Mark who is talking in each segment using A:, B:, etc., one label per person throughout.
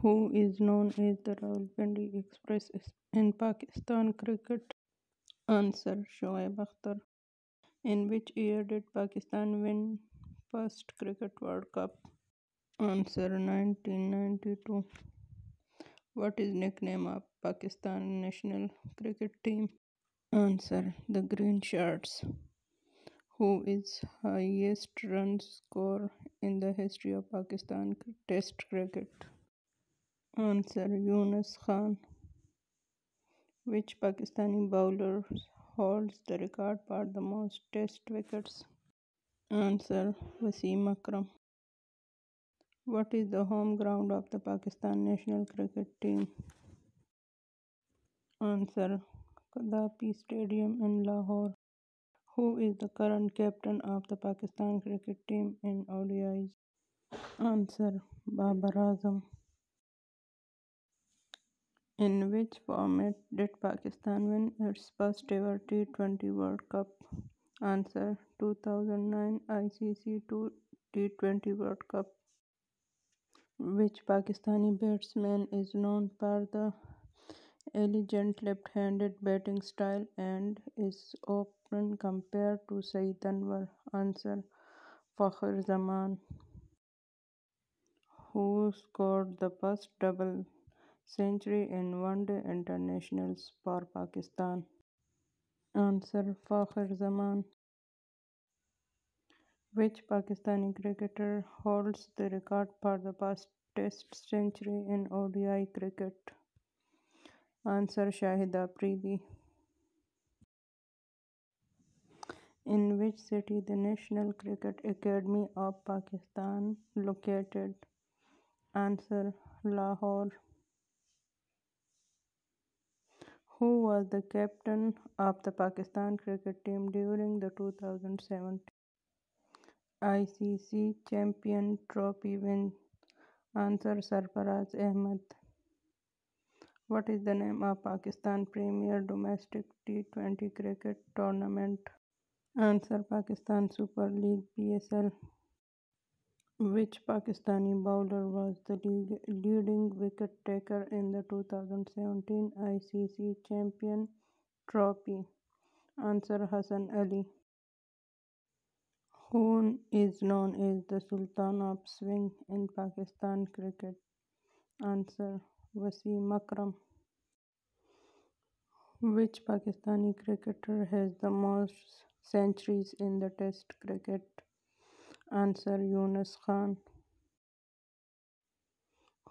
A: who is known as the Rawalpindi Express in Pakistan cricket? Answer: Shoaib Akhtar. In which year did Pakistan win first Cricket World Cup? Answer: 1992. What is nickname of Pakistan national cricket team? Answer: the Green Shirts. Who is highest run scorer in the history of Pakistan Test cricket? Answer: Imran Khan. Which Pakistani bowler holds the record for the most Test wickets? Answer: Waseem Akram. What is the home ground of the Pakistan national cricket team? Answer: Kadapi Stadium in Lahore. Who is the current captain of the Pakistan cricket team in ODIs? Answer: Babar Azam. In which format did Pakistan win its first ever T20 World Cup? Answer: 2009 ICC T20 World Cup. Which Pakistani batsman is known for the elegant left-handed batting style and is often compared to Saeed Anwar? Answer: Fakhar Zaman. Who scored the first double century in one-day internationals for Pakistan? Answer: Fakhar Zaman. Which Pakistani cricketer holds the record for the first Test century in ODI cricket? Answer: Shahid Afridi. In which city the National Cricket Academy of Pakistan located? Answer: Lahore. Who was the captain of the Pakistan cricket team during the 2017 ICC Champion Trophy win? Answer: Sarfaraz Ahmed. What is the name of Pakistan Premier Domestic T20 cricket tournament? Answer: Pakistan Super League PSL. Which Pakistani bowler was the leading wicket taker in the 2017 ICC Champion Trophy? Answer: Hassan Ali. Who is known as the Sultan of Swing in Pakistan cricket? Answer: Waseem Akram. Which Pakistani cricketer has the most centuries in the Test cricket? Answer: Imran Khan.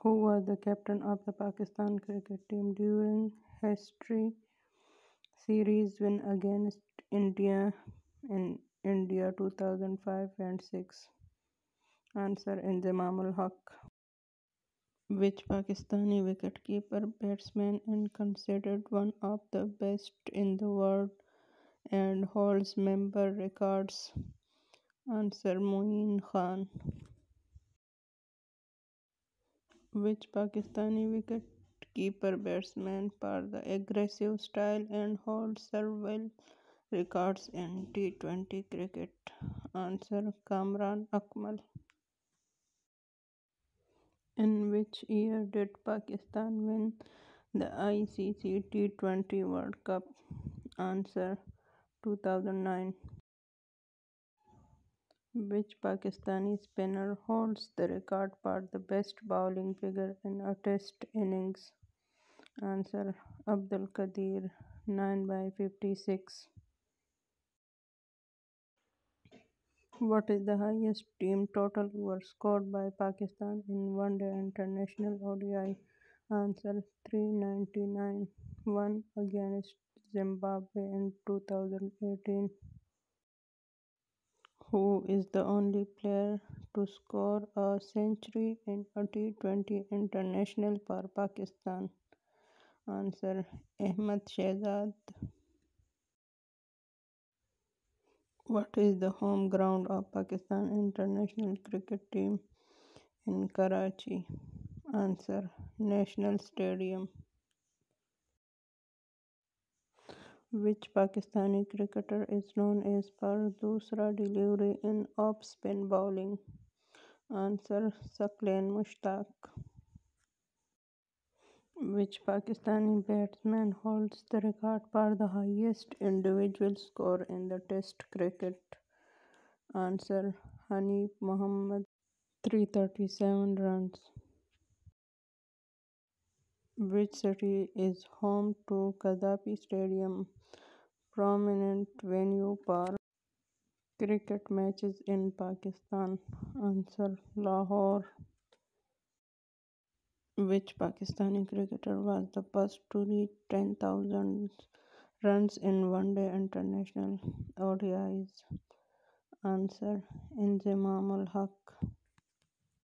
A: Who was the captain of the Pakistan cricket team during history series win against India in India 2005 and 6? Answer: Inzamam ul Haq. Which Pakistani wicketkeeper batsman is considered one of the best in the world and holds member records? Answer: Moeen Khan. Which Pakistani wicket-keeper batsman for the aggressive style and holds several records in T20 cricket? Answer: Imran Khan. In which year did Pakistan win the ICC T20 World Cup? Answer: 2009. Which Pakistani spinner holds the record for the best bowling figure in a Test innings? Answer: Abdul Qadir, 9 by 56. What is the highest team total over scored by Pakistan in one-day international ODI? Answer: 399, won against Zimbabwe in 2018. Who is the only player to score a century in a T20 international for Pakistan? Answer: Ahmed Shehzad. What is the home ground of Pakistan international cricket team in Karachi? Answer: National Stadium. Which Pakistani cricketer is known as for dusra delivery in off-spin bowling? Answer: Saqlain Mushtaq. Which Pakistani batsman holds the record for the highest individual score in the Test cricket? Answer: Hanif Mohammad, 337 runs. Which city is home to Gaddafi Stadium, prominent venue for cricket matches in Pakistan? Answer: Lahore. Which Pakistani cricketer was the first to reach 10,000 runs in one-day international ODIs? Answer: Inzamam ul Haq.